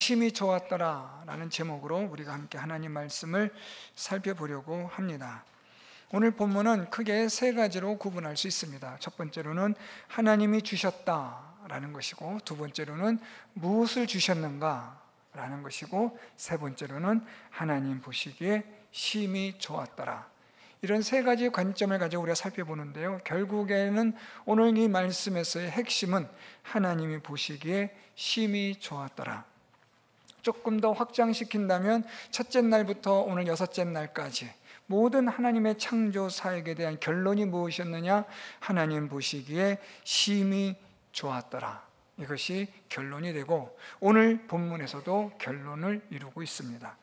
심히 좋았더라 라는 제목으로 우리가 함께 하나님 말씀을 살펴보려고 합니다. 오늘 본문은 크게 세 가지로 구분할 수 있습니다. 첫 번째로는 하나님이 주셨다라는 것이고, 두 번째로는 무엇을 주셨는가 라는 것이고, 세 번째로는 하나님 보시기에 심히 좋았더라. 이런 세 가지 관점을 가지고 우리가 살펴보는데요, 결국에는 오늘 이 말씀에서의 핵심은 하나님이 보시기에 심히 좋았더라. 조금 더 확장시킨다면 첫째 날부터 오늘 여섯째 날까지 모든 하나님의 창조 사역에 대한 결론이 무엇이었느냐? 하나님 보시기에 심히 좋았더라. 이것이 결론이 되고 오늘 본문에서도 결론을 이루고 있습니다.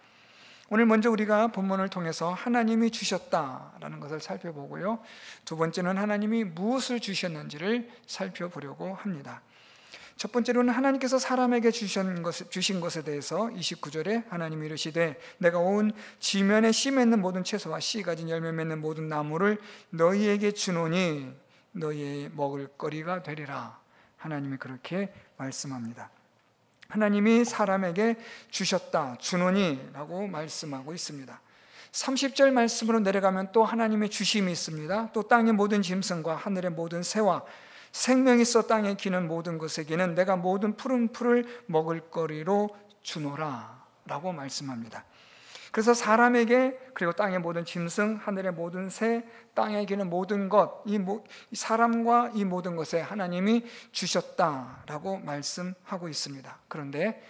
오늘 먼저 우리가 본문을 통해서 하나님이 주셨다라는 것을 살펴보고요, 두 번째는 하나님이 무엇을 주셨는지를 살펴보려고 합니다. 첫 번째로는 하나님께서 사람에게 주신 것에 대해서 29절에 하나님이 이르시되 내가 온 지면에 씨 맺는 모든 채소와 씨 가진 열매 맺는 모든 나무를 너희에게 주노니 너희의 먹을 거리가 되리라. 하나님이 그렇게 말씀합니다. 하나님이 사람에게 주셨다, 주노니 라고 말씀하고 있습니다. 30절 말씀으로 내려가면 또 하나님의 주심이 있습니다. 또 땅의 모든 짐승과 하늘의 모든 새와 생명 있어 땅에 기는 모든 것에게는 내가 모든 푸른 풀을 먹을 거리로 주노라 라고 말씀합니다. 그래서 사람에게, 그리고 땅의 모든 짐승, 하늘의 모든 새, 땅에 기는 모든 것, 이 사람과 이 모든 것에 하나님이 주셨다라고 말씀하고 있습니다. 그런데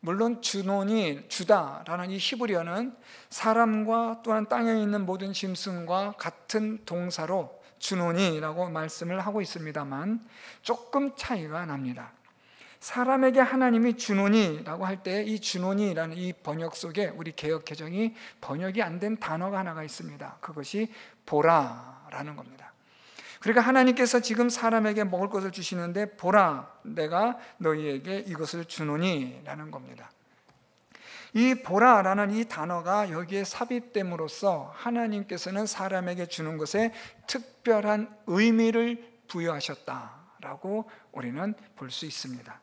물론 주노니, 주다라는 이 히브리어는 사람과 또한 땅에 있는 모든 짐승과 같은 동사로 주노니라고 말씀을 하고 있습니다만 조금 차이가 납니다. 사람에게 하나님이 주노니라고 할 때 이 주노니라는 이 번역 속에 우리 개역개정이 번역이 안 된 단어가 하나가 있습니다. 그것이 보라라는 겁니다. 그러니까 하나님께서 지금 사람에게 먹을 것을 주시는데 보라, 내가 너희에게 이것을 주노니라는 겁니다. 이 보라라는 이 단어가 여기에 삽입됨으로써 하나님께서는 사람에게 주는 것에 특별한 의미를 부여하셨다라고 우리는 볼 수 있습니다.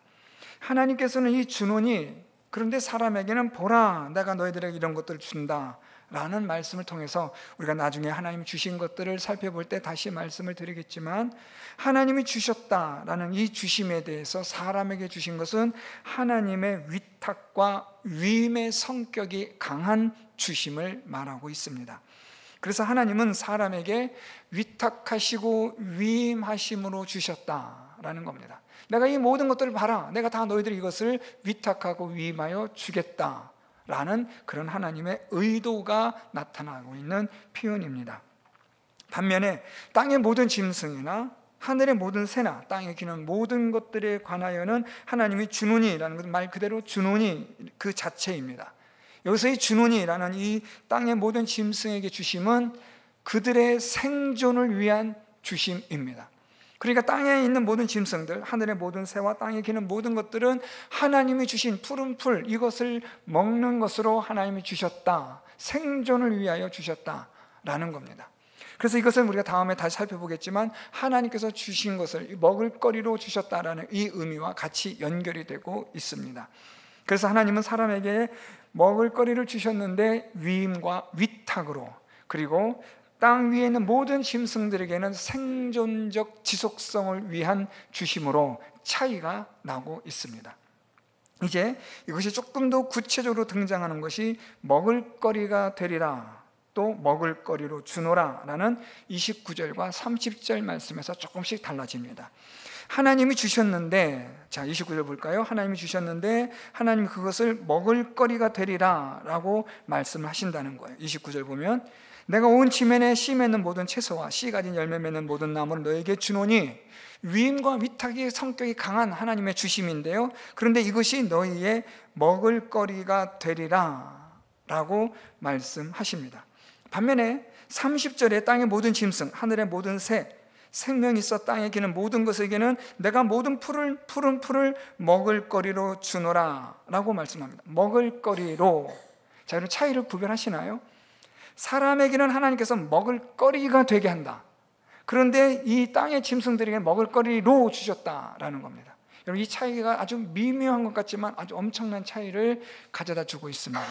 하나님께서는 이 주노니, 그런데 사람에게는 보라, 내가 너희들에게 이런 것들을 준다 라는 말씀을 통해서 우리가 나중에 하나님 주신 것들을 살펴볼 때 다시 말씀을 드리겠지만, 하나님이 주셨다라는 이 주심에 대해서 사람에게 주신 것은 하나님의 위탁과 위임의 성격이 강한 주심을 말하고 있습니다. 그래서 하나님은 사람에게 위탁하시고 위임하심으로 주셨다라는 겁니다. 내가 이 모든 것들을 봐라, 내가 다 너희들 이것을 위탁하고 위임하여 주겠다 라는 그런 하나님의 의도가 나타나고 있는 표현입니다. 반면에 땅의 모든 짐승이나 하늘의 모든 새나 땅에 기는 모든 것들에 관하여는 하나님이 주노니라는 것은 말 그대로 주노니 그 자체입니다. 여기서 이 주노니라는 이 땅의 모든 짐승에게 주심은 그들의 생존을 위한 주심입니다. 그러니까 땅에 있는 모든 짐승들, 하늘의 모든 새와 땅에 기는 모든 것들은 하나님이 주신 푸른 풀, 이것을 먹는 것으로 하나님이 주셨다, 생존을 위하여 주셨다라는 겁니다. 그래서 이것을 우리가 다음에 다시 살펴보겠지만 하나님께서 주신 것을 먹을거리로 주셨다라는 이 의미와 같이 연결이 되고 있습니다. 그래서 하나님은 사람에게 먹을거리를 주셨는데 위임과 위탁으로, 그리고 땅 위에 있는 모든 짐승들에게는 생존적 지속성을 위한 주심으로 차이가 나고 있습니다. 이제 이것이 조금 더 구체적으로 등장하는 것이 먹을거리가 되리라, 또 먹을거리로 주노라 라는 29절과 30절 말씀에서 조금씩 달라집니다. 하나님이 주셨는데, 자 29절 볼까요? 하나님이 주셨는데 하나님이 그것을 먹을거리가 되리라 라고 말씀을 하신다는 거예요. 29절 보면 내가 온 지면에 씨 맺는 모든 채소와 씨 가진 열매 맺는 모든 나무를 너에게 주노니, 위임과 위탁의 성격이 강한 하나님의 주심인데요, 그런데 이것이 너희의 먹을거리가 되리라 라고 말씀하십니다. 반면에 30절에 땅의 모든 짐승, 하늘의 모든 새, 생명이 있어 땅에 기는 모든 것에게는 내가 모든 푸른 풀을 먹을거리로 주노라 라고 말씀합니다. 먹을거리로. 자, 이런 차이를 구별하시나요? 사람에게는 하나님께서 먹을거리가 되게 한다. 그런데 이 땅의 짐승들에게 먹을거리로 주셨다라는 겁니다. 여러분, 이 차이가 아주 미묘한 것 같지만 아주 엄청난 차이를 가져다 주고 있습니다.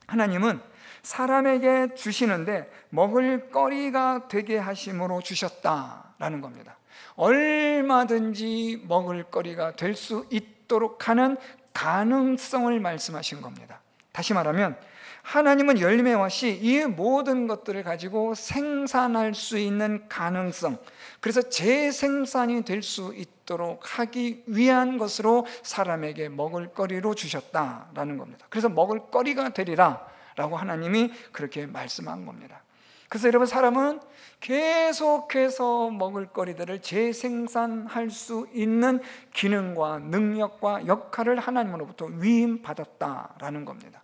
하나님은 사람에게 주시는데 먹을 거리가 되게 하심으로 주셨다라는 겁니다. 얼마든지 먹을 거리가 될 수 있도록 하는 가능성을 말씀하신 겁니다. 다시 말하면 하나님은 열매와 씨, 이 모든 것들을 가지고 생산할 수 있는 가능성, 그래서 재생산이 될 수 있도록 하기 위한 것으로 사람에게 먹을 거리로 주셨다라는 겁니다. 그래서 먹을 거리가 되리라 라고 하나님이 그렇게 말씀한 겁니다. 그래서 여러분, 사람은 계속해서 먹을 거리들을 재생산할 수 있는 기능과 능력과 역할을 하나님으로부터 위임받았다라는 겁니다.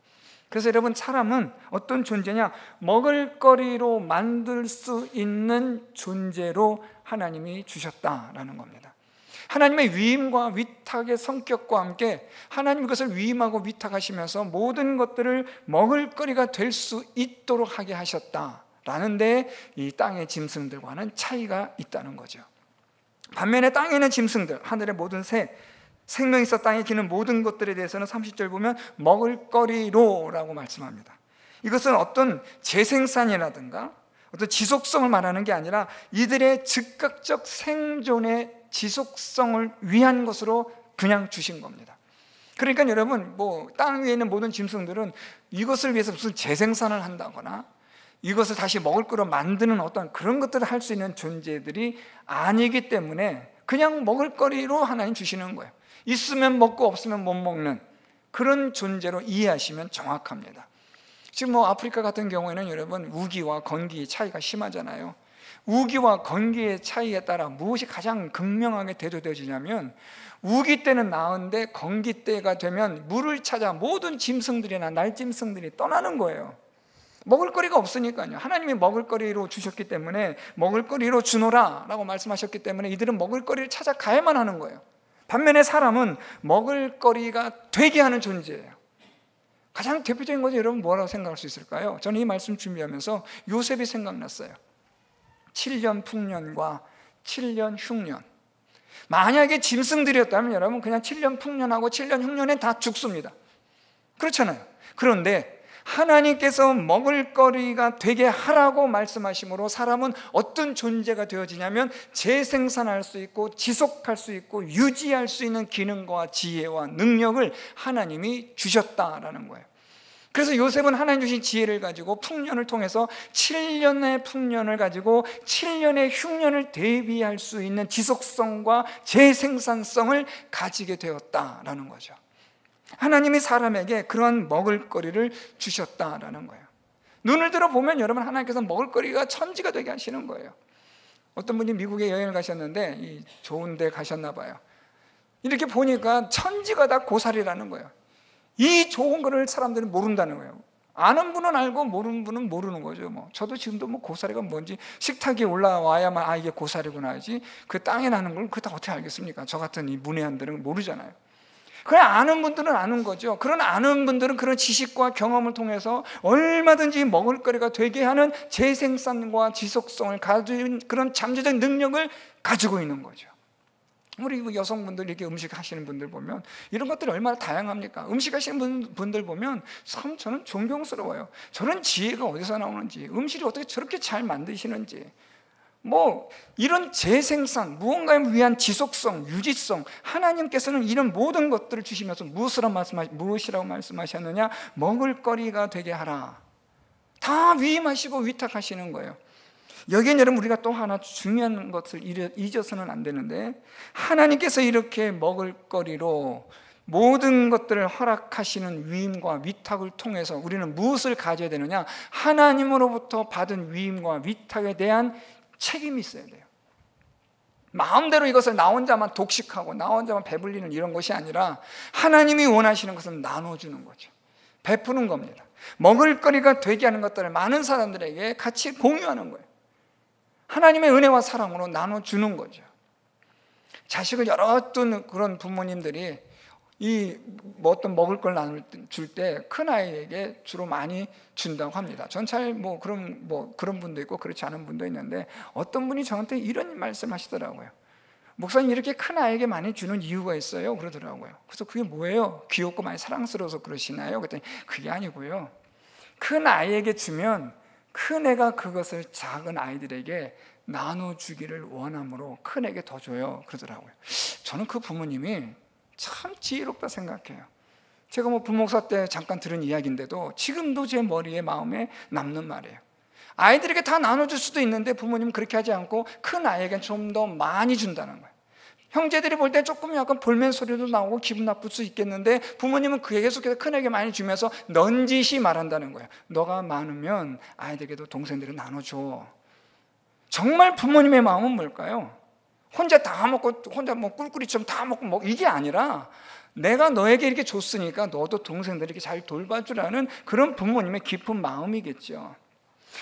그래서 여러분, 사람은 어떤 존재냐? 먹을 거리로 만들 수 있는 존재로 하나님이 주셨다라는 겁니다. 하나님의 위임과 위탁의 성격과 함께 하나님이 그것을 위임하고 위탁하시면서 모든 것들을 먹을 거리가 될 수 있도록 하게 하셨다라는 데 이 땅의 짐승들과는 차이가 있다는 거죠. 반면에 땅에 있는 짐승들, 하늘의 모든 새, 생명 있어 땅에 기는 모든 것들에 대해서는 30절 보면 먹을 거리로라고 말씀합니다. 이것은 어떤 재생산이라든가 어떤 지속성을 말하는 게 아니라 이들의 즉각적 생존의 지속성을 위한 것으로 그냥 주신 겁니다. 그러니까 여러분, 땅 위에 있는 모든 짐승들은 이것을 위해서 무슨 재생산을 한다거나 이것을 다시 먹을 거로 만드는 어떤 그런 것들을 할 수 있는 존재들이 아니기 때문에 그냥 먹을 거리로 하나님 주시는 거예요. 있으면 먹고 없으면 못 먹는 그런 존재로 이해하시면 정확합니다. 지금 아프리카 같은 경우에는 여러분, 우기와 건기의 차이가 심하잖아요. 우기와 건기의 차이에 따라 무엇이 가장 극명하게 대조되어지냐면, 우기 때는 나은데 건기 때가 되면 물을 찾아 모든 짐승들이나 날짐승들이 떠나는 거예요. 먹을 거리가 없으니까요. 하나님이 먹을 거리로 주셨기 때문에 먹을 거리로 주노라 라고 말씀하셨기 때문에 이들은 먹을 거리를 찾아가야만 하는 거예요. 반면에 사람은 먹을 거리가 되게 하는 존재예요. 가장 대표적인 것이 여러분 뭐라고 생각할 수 있을까요? 저는 이 말씀 준비하면서 요셉이 생각났어요. 7년 풍년과 7년 흉년. 만약에 짐승들이었다면 여러분 그냥 7년 풍년하고 7년 흉년에 다 죽습니다. 그렇잖아요. 그런데 하나님께서 먹을 거리가 되게 하라고 말씀하심으로 사람은 어떤 존재가 되어지냐면 재생산할 수 있고 지속할 수 있고 유지할 수 있는 기능과 지혜와 능력을 하나님이 주셨다라는 거예요. 그래서 요셉은 하나님 주신 지혜를 가지고 풍년을 통해서 7년의 풍년을 가지고 7년의 흉년을 대비할 수 있는 지속성과 재생산성을 가지게 되었다라는 거죠. 하나님이 사람에게 그러한 먹을거리를 주셨다라는 거예요. 눈을 들어보면 여러분, 하나님께서 먹을거리가 천지가 되게 하시는 거예요. 어떤 분이 미국에 여행을 가셨는데 좋은 데 가셨나 봐요. 이렇게 보니까 천지가 다 고사리라는 거예요. 이 좋은 거를 사람들은 모른다는 거예요. 아는 분은 알고 모르는 분은 모르는 거죠. 저도 지금도 고사리가 뭔지 식탁에 올라와야만 이게 고사리구나 하지, 그 땅에 나는 걸 그거 다 어떻게 알겠습니까? 저 같은 이 문외한들은 모르잖아요. 그냥 아는 분들은 아는 거죠. 그런 아는 분들은 그런 지식과 경험을 통해서 얼마든지 먹을거리가 되게 하는 재생산과 지속성을 가진 그런 잠재적 능력을 가지고 있는 거죠. 우리 여성분들 이렇게 음식 하시는 분들 보면 이런 것들이 얼마나 다양합니까? 음식 하시는 분들 보면 참 저는 존경스러워요. 저런 지혜가 어디서 나오는지, 음식을 어떻게 저렇게 잘 만드시는지, 이런 재생산, 무언가에 위한 지속성, 유지성, 하나님께서는 이런 모든 것들을 주시면서 무엇이라고 말씀하셨느냐? 먹을거리가 되게 하라. 다 위임하시고 위탁하시는 거예요. 여기에 여러분, 우리가 또 하나 중요한 것을 잊어서는 안 되는데, 하나님께서 이렇게 먹을거리로 모든 것들을 허락하시는 위임과 위탁을 통해서 우리는 무엇을 가져야 되느냐? 하나님으로부터 받은 위임과 위탁에 대한 책임이 있어야 돼요. 마음대로 이것을 나 혼자만 독식하고 나 혼자만 배불리는 이런 것이 아니라 하나님이 원하시는 것은 나눠주는 거죠. 베푸는 겁니다. 먹을거리가 되게 하는 것들을 많은 사람들에게 같이 공유하는 거예요. 하나님의 은혜와 사랑으로 나눠주는 거죠. 자식을 열었던 그런 부모님들이 어떤 먹을 걸 나눠줄 때 큰아이에게 주로 많이 준다고 합니다. 전 잘 그런 분도 있고 그렇지 않은 분도 있는데, 어떤 분이 저한테 이런 말씀 하시더라고요. 목사님 이렇게 큰 아이에게 많이 주는 이유가 있어요 그러더라고요. 그래서 그게 뭐예요? 귀엽고 많이 사랑스러워서 그러시나요? 그랬더니 그게 아니고요, 큰 아이에게 주면 큰 애가 그것을 작은 아이들에게 나눠주기를 원함으로 큰 애에게 더 줘요 그러더라고요. 저는 그 부모님이 참 지혜롭다 생각해요. 제가 부목사 때 잠깐 들은 이야기인데도 지금도 제 머리에 마음에 남는 말이에요. 아이들에게 다 나눠줄 수도 있는데 부모님은 그렇게 하지 않고 큰 아이에게 좀 더 많이 준다는 거예요. 형제들이 볼 때 조금 약간 볼멘 소리도 나오고 기분 나쁠 수 있겠는데 부모님은 그에게 계속해서 큰에게 많이 주면서 넌지시 말한다는 거예요. 너가 많으면 아이들에게도 동생들은 나눠줘. 정말 부모님의 마음은 뭘까요? 혼자 다 먹고 혼자 꿀꿀이처럼 다 먹고 이게 아니라 내가 너에게 이렇게 줬으니까 너도 동생들에게 잘 돌봐주라는 그런 부모님의 깊은 마음이겠죠.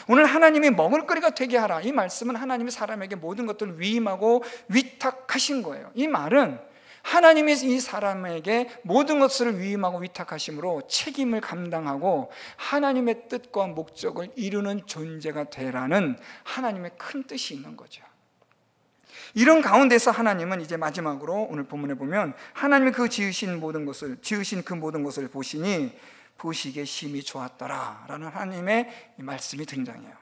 오늘 하나님이 먹을거리가 되게 하라, 이 말씀은 하나님이 사람에게 모든 것들을 위임하고 위탁하신 거예요. 이 말은 하나님이 이 사람에게 모든 것을 위임하고 위탁하심으로 책임을 감당하고 하나님의 뜻과 목적을 이루는 존재가 되라는 하나님의 큰 뜻이 있는 거죠. 이런 가운데서 하나님은 이제 마지막으로 오늘 본문에 보면 하나님이 그 지으신 그 모든 것을 보시니 보시기에 심히 좋았더라 라는 하나님의 말씀이 등장해요.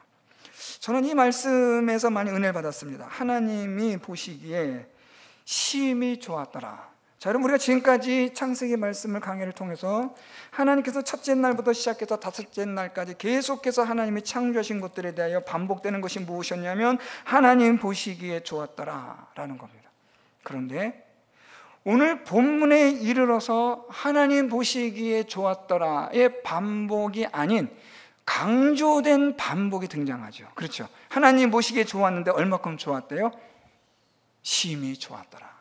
저는 이 말씀에서 많이 은혜를 받았습니다. 하나님이 보시기에 심히 좋았더라. 자, 여러분, 우리가 지금까지 창세기 말씀을 강해를 통해서 하나님께서 첫째 날부터 시작해서 다섯째 날까지 계속해서 하나님이 창조하신 것들에 대하여 반복되는 것이 무엇이었냐면 하나님 보시기에 좋았더라 라는 겁니다. 그런데 오늘 본문에 이르러서 하나님 보시기에 좋았더라의 반복이 아닌 강조된 반복이 등장하죠. 그렇죠? 하나님 보시기에 좋았는데 얼마큼 좋았대요? 심히 좋았더라.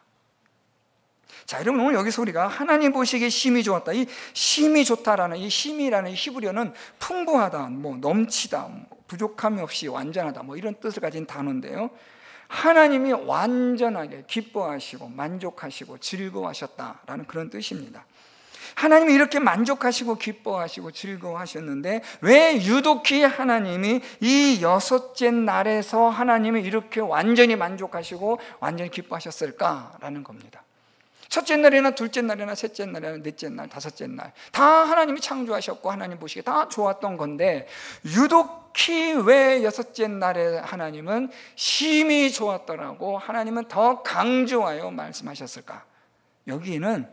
자, 여러분, 오늘 여기서 우리가 하나님 보시기에 심히 좋았다, 이 심히 좋다라는 이 심이라는 히브리어는 풍부하다, 넘치다, 부족함이 없이 완전하다, 이런 뜻을 가진 단어인데요, 하나님이 완전하게 기뻐하시고 만족하시고 즐거워하셨다라는 그런 뜻입니다. 하나님이 이렇게 만족하시고 기뻐하시고 즐거워하셨는데 왜 유독히 하나님이 이 여섯째 날에서 하나님이 이렇게 완전히 만족하시고 완전히 기뻐하셨을까라는 겁니다. 첫째 날이나 둘째 날이나 셋째 날이나 넷째 날, 다섯째 날 다 하나님이 창조하셨고 하나님 보시기에 다 좋았던 건데 유독히 왜 여섯째 날에 하나님은 심히 좋았더라고 하나님은 더 강조하여 말씀하셨을까? 여기는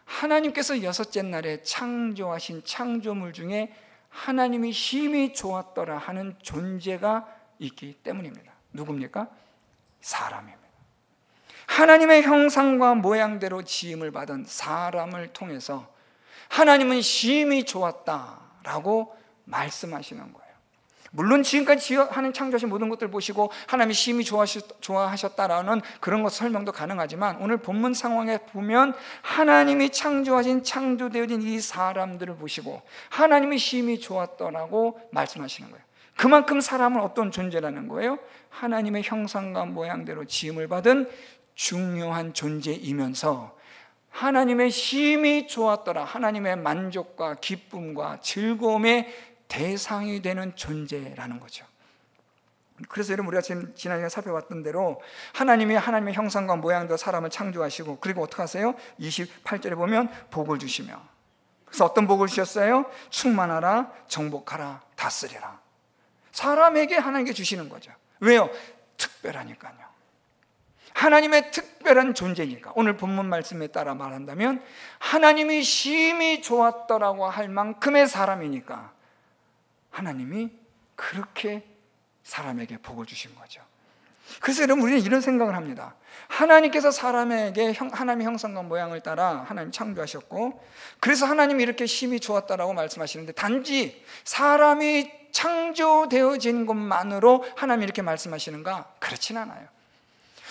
하나님께서 여섯째 날에 창조하신 창조물 중에 하나님이 심히 좋았더라 하는 존재가 있기 때문입니다. 누굽니까? 사람입니다. 하나님의 형상과 모양대로 지음을 받은 사람을 통해서 하나님은 심히 좋았다라고 말씀하시는 거예요. 물론 지금까지 하나님 창조하신 모든 것들을 보시고 하나님이 심히 좋아하셨다라는 그런 것 설명도 가능하지만 오늘 본문 상황에 보면 하나님이 창조하신 창조되어진 이 사람들을 보시고 하나님이 심히 좋았더라고 말씀하시는 거예요. 그만큼 사람은 어떤 존재라는 거예요? 하나님의 형상과 모양대로 지음을 받은 중요한 존재이면서 하나님의 심히 좋았더라, 하나님의 만족과 기쁨과 즐거움의 대상이 되는 존재라는 거죠. 그래서 여러분, 우리가 지금 지난 시간에 살펴봤던 대로 하나님이 하나님의 형상과 모양대로 사람을 창조하시고 그리고 어떻게 하세요? 28절에 보면 복을 주시며, 그래서 어떤 복을 주셨어요? 충만하라, 정복하라, 다스리라. 사람에게 하나님께 주시는 거죠. 왜요? 특별하니까요. 하나님의 특별한 존재니까. 오늘 본문 말씀에 따라 말한다면 하나님이 심히 좋았더라고 할 만큼의 사람이니까 하나님이 그렇게 사람에게 복을 주신 거죠. 그래서 여러분, 우리는 이런 생각을 합니다. 하나님께서 사람에게 하나님의 형상과 모양을 따라 하나님 창조하셨고 그래서 하나님이 이렇게 심히 좋았다라고 말씀하시는데 단지 사람이 창조되어진 것만으로 하나님이 이렇게 말씀하시는가? 그렇진 않아요.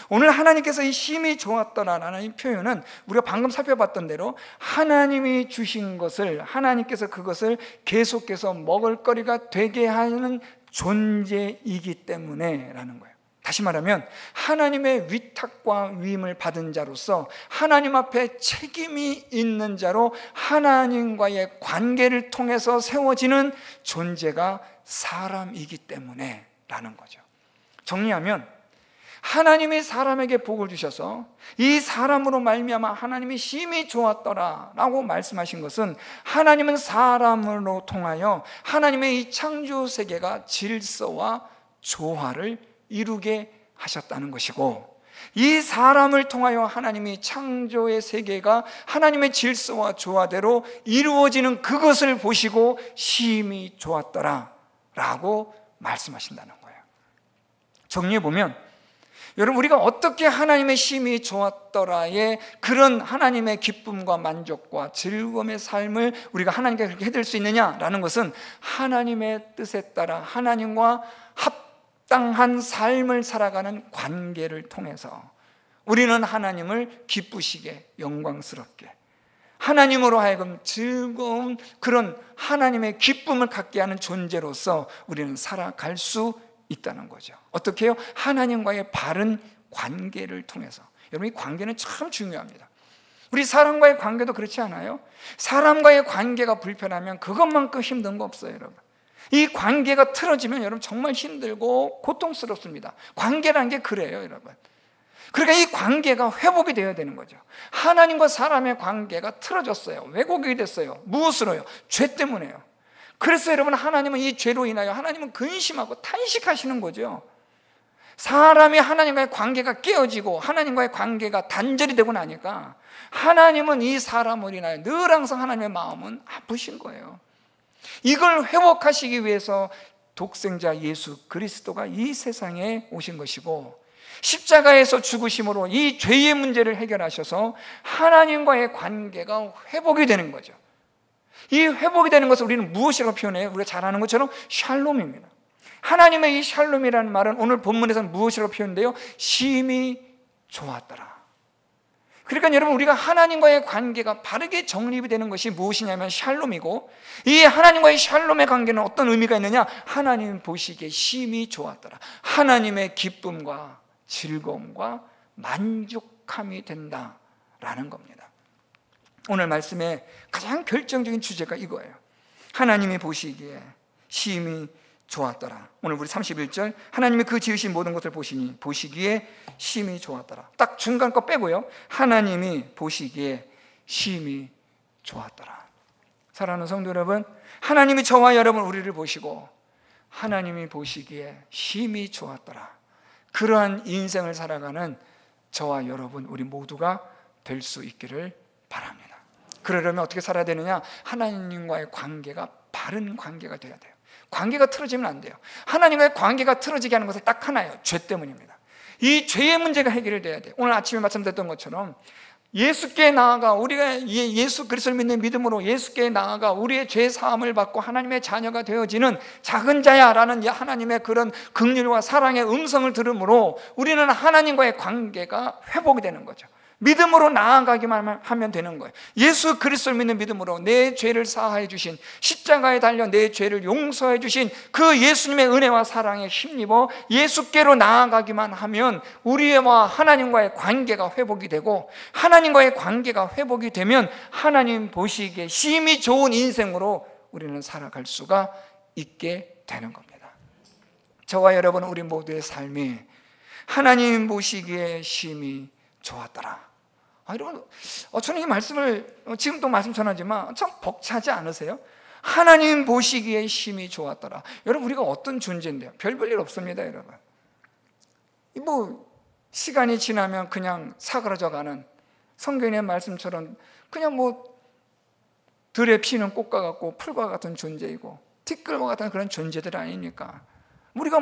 오늘 하나님께서 이 심히 좋았더라라는 이 표현은 우리가 방금 살펴봤던 대로 하나님이 주신 것을 하나님께서 그것을 계속해서 먹을거리가 되게 하는 존재이기 때문에 라는 거예요. 다시 말하면 하나님의 위탁과 위임을 받은 자로서 하나님 앞에 책임이 있는 자로 하나님과의 관계를 통해서 세워지는 존재가 사람이기 때문에 라는 거죠. 정리하면 하나님이 사람에게 복을 주셔서 이 사람으로 말미암아 하나님이 심히 좋았더라 라고 말씀하신 것은, 하나님은 사람으로 통하여 하나님의 이 창조 세계가 질서와 조화를 이루게 하셨다는 것이고, 이 사람을 통하여 하나님이 창조의 세계가 하나님의 질서와 조화대로 이루어지는 그것을 보시고 심히 좋았더라 라고 말씀하신다는 거예요. 정리해보면, 여러분, 우리가 어떻게 하나님의 심히 좋았더라의 그런 하나님의 기쁨과 만족과 즐거움의 삶을 우리가 하나님께 그렇게 해드릴 수 있느냐라는 것은, 하나님의 뜻에 따라 하나님과 합당한 삶을 살아가는 관계를 통해서 우리는 하나님을 기쁘시게, 영광스럽게, 하나님으로 하여금 즐거운 그런 하나님의 기쁨을 갖게 하는 존재로서 우리는 살아갈 수 있다는 거죠. 어떻게 해요? 하나님과의 바른 관계를 통해서. 여러분, 이 관계는 참 중요합니다. 우리 사람과의 관계도 그렇지 않아요? 사람과의 관계가 불편하면 그것만큼 힘든 거 없어요, 여러분. 이 관계가 틀어지면 여러분 정말 힘들고 고통스럽습니다. 관계라는 게 그래요, 여러분. 그러니까 이 관계가 회복이 되어야 되는 거죠. 하나님과 사람의 관계가 틀어졌어요. 왜곡이 됐어요. 무엇으로요? 죄 때문에요. 그래서 여러분, 하나님은 이 죄로 인하여 하나님은 근심하고 탄식하시는 거죠. 사람이 하나님과의 관계가 깨어지고 하나님과의 관계가 단절이 되고 나니까 하나님은 이 사람을 인하여 늘 항상 하나님의 마음은 아프신 거예요. 이걸 회복하시기 위해서 독생자 예수 그리스도가 이 세상에 오신 것이고, 십자가에서 죽으심으로 이 죄의 문제를 해결하셔서 하나님과의 관계가 회복이 되는 거죠. 이 회복이 되는 것을 우리는 무엇이라고 표현해요? 우리가 잘 아는 것처럼 샬롬입니다. 하나님의 이 샬롬이라는 말은 오늘 본문에서는 무엇이라고 표현돼요? 심히 좋았더라. 그러니까 여러분, 우리가 하나님과의 관계가 바르게 정립이 되는 것이 무엇이냐면 샬롬이고, 이 하나님과의 샬롬의 관계는 어떤 의미가 있느냐? 하나님 보시기에 심히 좋았더라. 하나님의 기쁨과 즐거움과 만족함이 된다라는 겁니다. 오늘 말씀의 가장 결정적인 주제가 이거예요. 하나님이 보시기에 심히 좋았더라. 오늘 우리 31절, 하나님이 그 지으신 모든 것을 보시기에 심히 좋았더라. 딱 중간 거 빼고요, 하나님이 보시기에 심히 좋았더라. 사랑하는 성도 여러분, 하나님이 저와 여러분 우리를 보시고 하나님이 보시기에 심히 좋았더라. 그러한 인생을 살아가는 저와 여러분 우리 모두가 될 수 있기를 바랍니다. 그러려면 어떻게 살아야 되느냐? 하나님과의 관계가 바른 관계가 되어야 돼요. 관계가 틀어지면 안 돼요. 하나님과의 관계가 틀어지게 하는 것은 딱 하나예요. 죄 때문입니다. 이 죄의 문제가 해결이 돼야 돼요. 오늘 아침에 말씀드렸던 것처럼 예수께 나아가, 우리가 예수 그리스도를 믿는 믿음으로 예수께 나아가 우리의 죄 사함을 받고 하나님의 자녀가 되어지는 작은 자야라는 하나님의 그런 긍휼과 사랑의 음성을 들음으로 우리는 하나님과의 관계가 회복이 되는 거죠. 믿음으로 나아가기만 하면 되는 거예요. 예수 그리스도를 믿는 믿음으로 내 죄를 사하여 주신, 십자가에 달려 내 죄를 용서해 주신 그 예수님의 은혜와 사랑에 힘입어 예수께로 나아가기만 하면 우리와 하나님과의 관계가 회복이 되고, 하나님과의 관계가 회복이 되면 하나님 보시기에 심히 좋은 인생으로 우리는 살아갈 수가 있게 되는 겁니다. 저와 여러분 우리 모두의 삶이 하나님 보시기에 심히 좋았더라. 여러분, 저는 이 말씀을 지금 또 말씀 전하지만 참 벅차지 않으세요? 하나님 보시기에 심히 좋았더라. 여러분, 우리가 어떤 존재인데요? 별 볼 일 없습니다, 여러분. 시간이 지나면 그냥 사그라져가는, 성경의 말씀처럼 그냥 들에 피는 꽃과 같고 풀과 같은 존재이고 티끌과 같은 그런 존재들 아닙니까? 우리가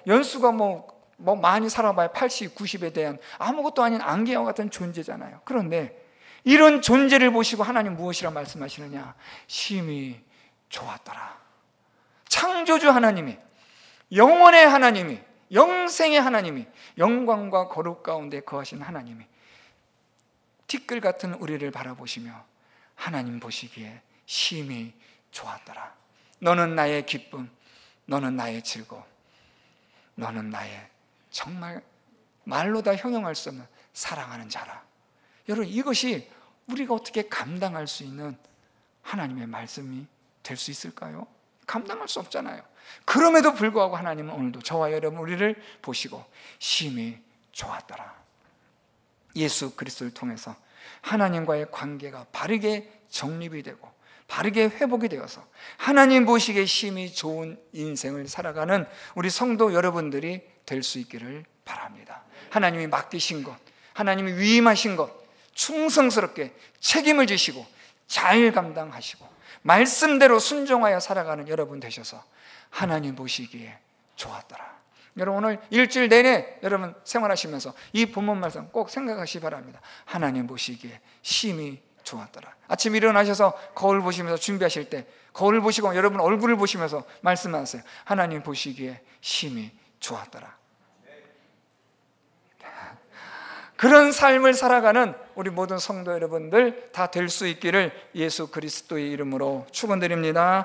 연수가 많이 살아봐야 80, 90에 대한 아무것도 아닌 안개와 같은 존재잖아요. 그런데 이런 존재를 보시고 하나님 무엇이라 말씀하시느냐? 심히 좋았더라. 창조주 하나님이, 영원의 하나님이, 영생의 하나님이, 영광과 거룩 가운데 거하신 하나님이 티끌 같은 우리를 바라보시며 하나님 보시기에 심히 좋았더라. 너는 나의 기쁨, 너는 나의 즐거움, 너는 나의 정말 말로 다 형용할 수 없는 사랑하는 자라. 여러분, 이것이 우리가 어떻게 감당할 수 있는 하나님의 말씀이 될 수 있을까요? 감당할 수 없잖아요. 그럼에도 불구하고 하나님은 오늘도 저와 여러분 우리를 보시고 심히 좋았더라. 예수 그리스도를 통해서 하나님과의 관계가 바르게 정립이 되고 바르게 회복이 되어서 하나님 보시기에 심히 좋은 인생을 살아가는 우리 성도 여러분들이 될 수 있기를 바랍니다. 하나님이 맡기신 것, 하나님이 위임하신 것 충성스럽게 책임을 지시고 잘 감당하시고 말씀대로 순종하여 살아가는 여러분 되셔서 하나님 보시기에 좋았더라. 여러분 오늘 일주일 내내 여러분 생활하시면서 이 본문 말씀 꼭 생각하시기 바랍니다. 하나님 보시기에 심히 좋았더라. 아침 일어나셔서 거울 보시면서 준비하실 때 거울 보시고 여러분 얼굴을 보시면서 말씀하세요. 하나님 보시기에 심히 좋았더라. 그런 삶을 살아가는 우리 모든 성도 여러분들 다 될 수 있기를 예수 그리스도의 이름으로 축원드립니다.